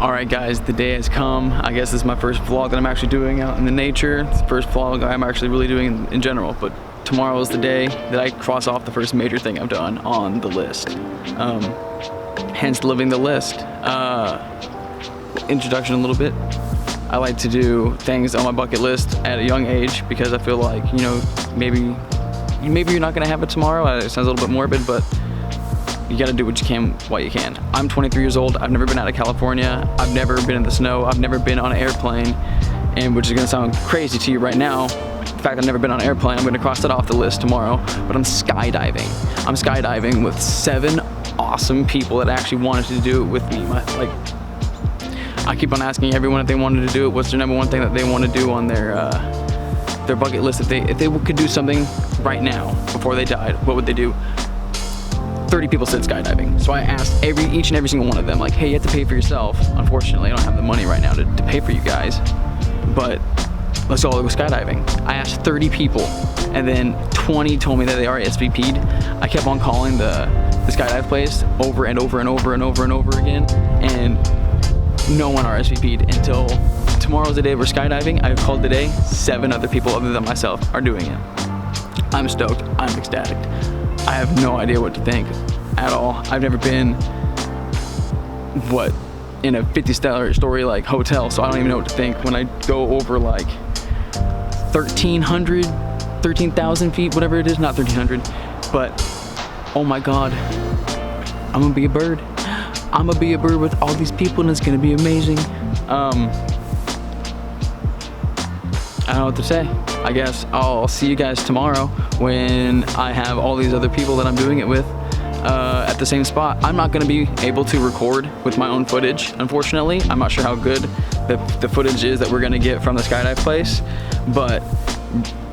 Alright guys, the day has come. I guess this is my first vlog that I'm actually doing out in the nature. It's the first vlog I'm actually really doing in general, but tomorrow is the day that I cross off the first major thing I've done on the list. Hence living the list. Introduction a little bit. I like to do things on my bucket list at a young age because I feel like, you know, maybe you're not gonna have it tomorrow. It sounds a little bit morbid, but you gotta do what you can while you can. I'm 23 years old. I've never been out of California. I've never been in the snow. I've never been on an airplane. And which is gonna sound crazy to you right now, the fact I've never been on an airplane, I'm gonna cross that off the list tomorrow. But I'm skydiving. I'm skydiving with 7 awesome people that actually wanted to do it with me. I keep on asking everyone if they wanted to do it, what's their number one thing that they want to do on their bucket list. If they could do something right now before they died, what would they do? 30 people said skydiving. So I asked each and every single one of them, like, hey, you have to pay for yourself. Unfortunately, I don't have the money right now to pay for you guys, but let's all go skydiving. I asked 30 people, and then 20 told me that they already SVP'd. I kept on calling the skydive place over and over and over and over and over again, and no one RSVP'd until tomorrow's the day we're skydiving. I've called today, 7 other people other than myself are doing it. I'm stoked, I'm ecstatic. I have no idea what to think at all. I've never been, in a 50-star story like hotel, so I don't even know what to think. When I go over like 13,000 feet, whatever it is, not 1,300, but oh my God, I'm gonna be a bird. I'm gonna be a bird with all these people and it's gonna be amazing. I don't know what to say. I guess I'll see you guys tomorrow when I have all these other people that I'm doing it with at the same spot. I'm not gonna be able to record with my own footage, unfortunately. I'm not sure how good the footage is that we're gonna get from the skydive place, but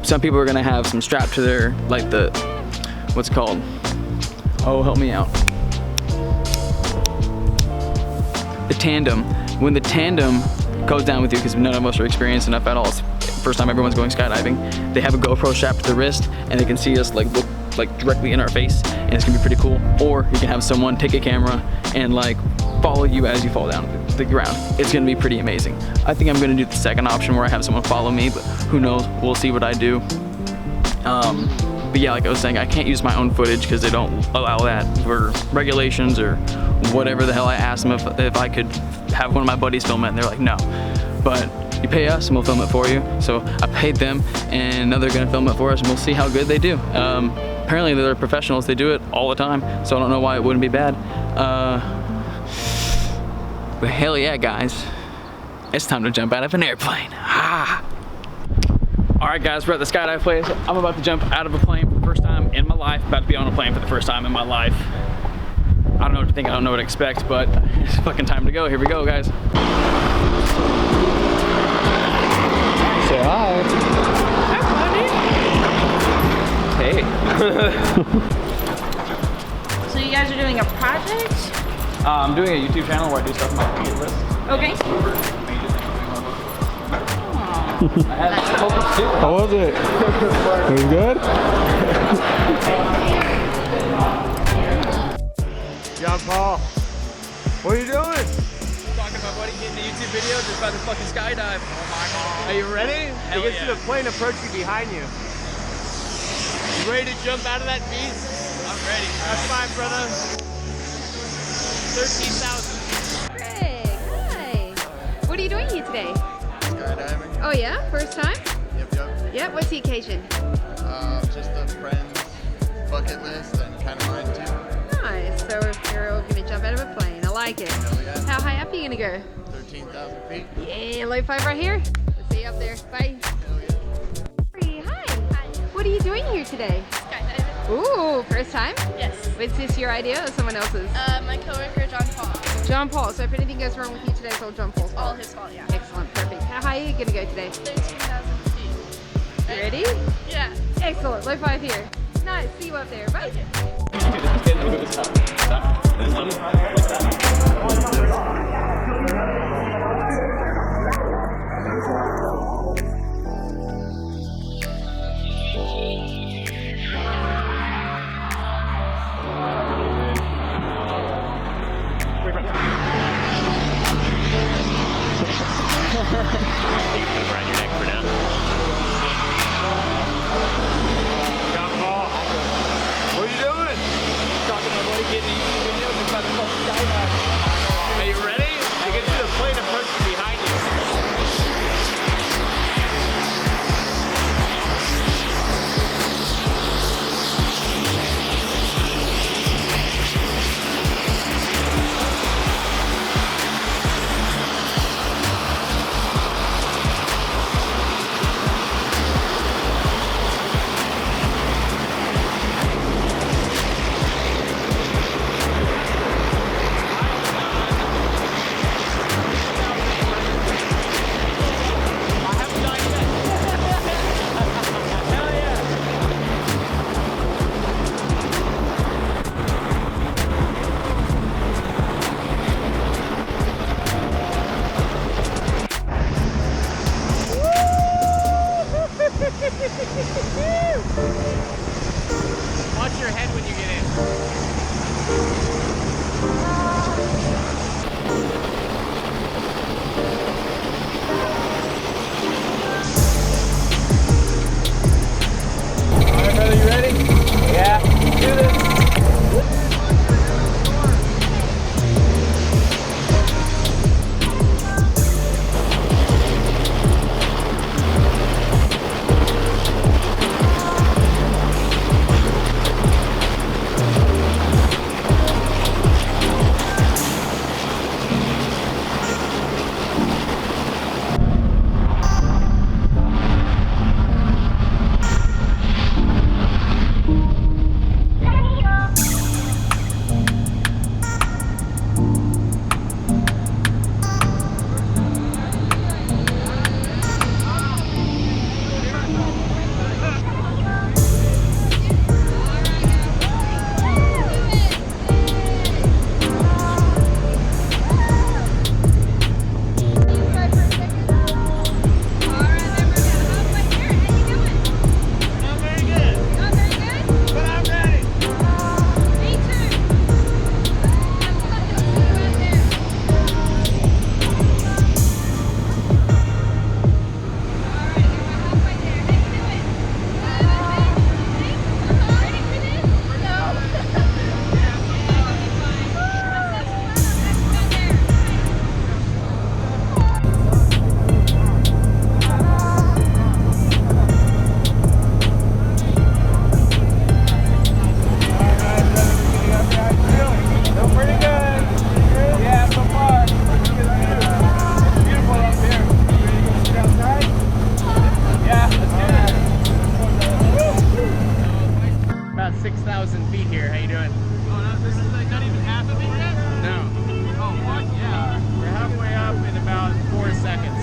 some people are gonna have some strapped to their, like what's it called? Oh, help me out. The tandem. When the tandem goes down with you, because none of us are experienced enough at all, it's the first time everyone's going skydiving, they have a GoPro strapped to the wrist and they can see us look directly in our face, and it's gonna be pretty cool. Or you can have someone take a camera and follow you as you fall down the ground. It's gonna be pretty amazing. I think I'm gonna do the second option where I have someone follow me, but who knows, we'll see what I do. But yeah, like I was saying, I can't use my own footage because they don't allow that for regulations or whatever the hell. I asked them if I could have one of my buddies film it, and they're like, no. But you pay us and we'll film it for you. So I paid them, and now they're gonna film it for us, and we'll see how good they do. Apparently they're professionals, they do it all the time, so I don't know why it wouldn't be bad. But hell yeah, guys. It's time to jump out of an airplane. Ah. All right, guys, we're at the skydive place. I'm about to jump out of a plane for the first time in my life. About to be on a plane for the first time in my life. I don't know what to think, I don't know what to expect, but it's fucking time to go. Here we go, guys. Say hi. Hi, buddy. Hey. So you guys are doing a project? I'm doing a YouTube channel where I do stuff on my bucket list. Okay. How was it? It was good? John Paul, what are you doing? Talking to my buddy getting a YouTube video just about to fucking skydive. Oh my God. Are you ready? Hell You can yeah. see the plane approaching behind you. You ready to jump out of that beast? I'm ready. That's fine, brother. 13,000. Greg, hi. What are you doing here today? Skydiving. Oh yeah, first time? Yep. Yeah, what's the occasion? Just a friend's bucket list and kind of mine too. Nice, so you're all gonna jump out of a plane. I like it. Hell yeah. How high up are you gonna go? 13,000 feet. Yeah, low 5 right here. Let's see you up there. Bye. Hell yeah. Hey, hi. What are you doing here today? Skydiving. Ooh, first time? Yes. Was this your idea or someone else's? My coworker John Paul. John Paul. So if anything goes wrong with you today, it's all John Paul's fault. All his fault, yeah. Excellent, perfect. How high are you gonna go today? 13,000 feet. You ready? Yeah. Excellent, low 5 here. Nice, see you up there. Bye. Watch your head when you get in. All right, brother, you ready? Yeah, let's do this. About 6,000 feet here. How you doing? Oh, no, this is like not even half of it yet? No. Oh, fuck yeah. We're halfway up in about 4 seconds.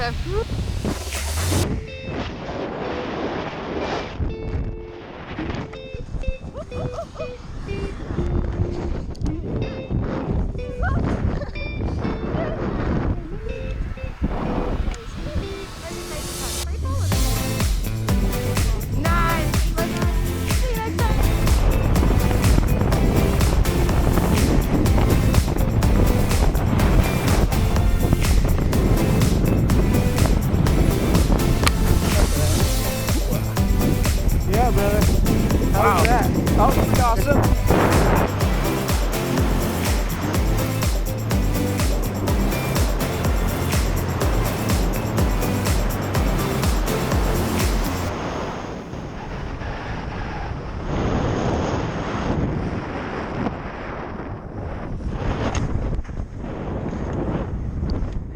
So. Yeah, brother. How was that? Oh, that's awesome.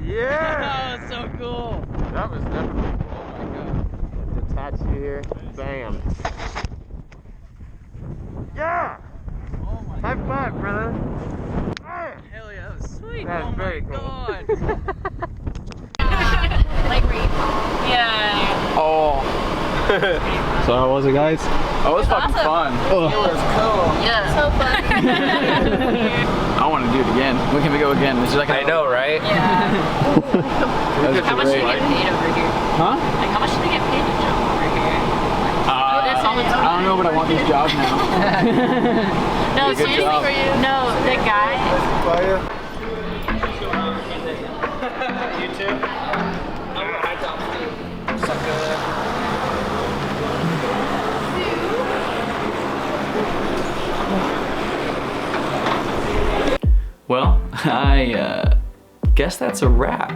Yeah! That's so cool. That was definitely cool. Oh my god. Detach here. Bam. Yeah! Oh my High five, brother. Hell yeah, that was sweet. That was very cool. Like where you fall. Yeah. Oh. So how was it, guys? Oh, it was fucking fun. Oh. It was cool. Yeah. So fun. I want to do it again. When can we go again? It's just like I know, right? Yeah. How much do they get paid over here? Huh? Like, how much do they get paid to jump over here? That's all the time. I don't know, but I want these jobs now. No, Good seriously. job. No, the guy. You too? Well, I guess that's a wrap.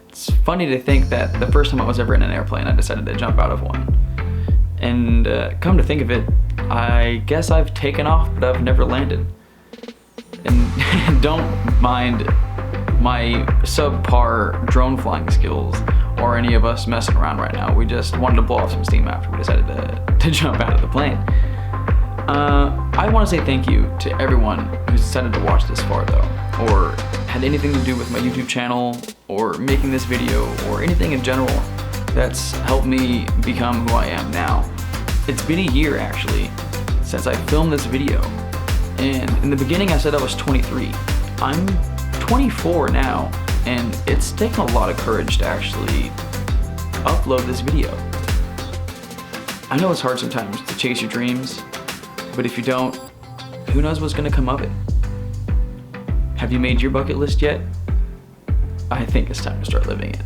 It's funny to think that the first time I was ever in an airplane, I decided to jump out of one. And come to think of it, I guess I've taken off, but I've never landed. And don't mind my subpar drone flying skills or any of us messing around right now. We just wanted to blow off some steam after we decided to jump out of the plane. I want to say thank you to everyone who's decided to watch this far though, or had anything to do with my YouTube channel, or making this video, or anything in general that's helped me become who I am now. It's been a year actually since I filmed this video, and in the beginning I said I was 23. I'm 24 now, and it's taken a lot of courage to actually upload this video. I know it's hard sometimes to chase your dreams, but if you don't, who knows what's gonna come of it? Have you made your bucket list yet? I think it's time to start living it.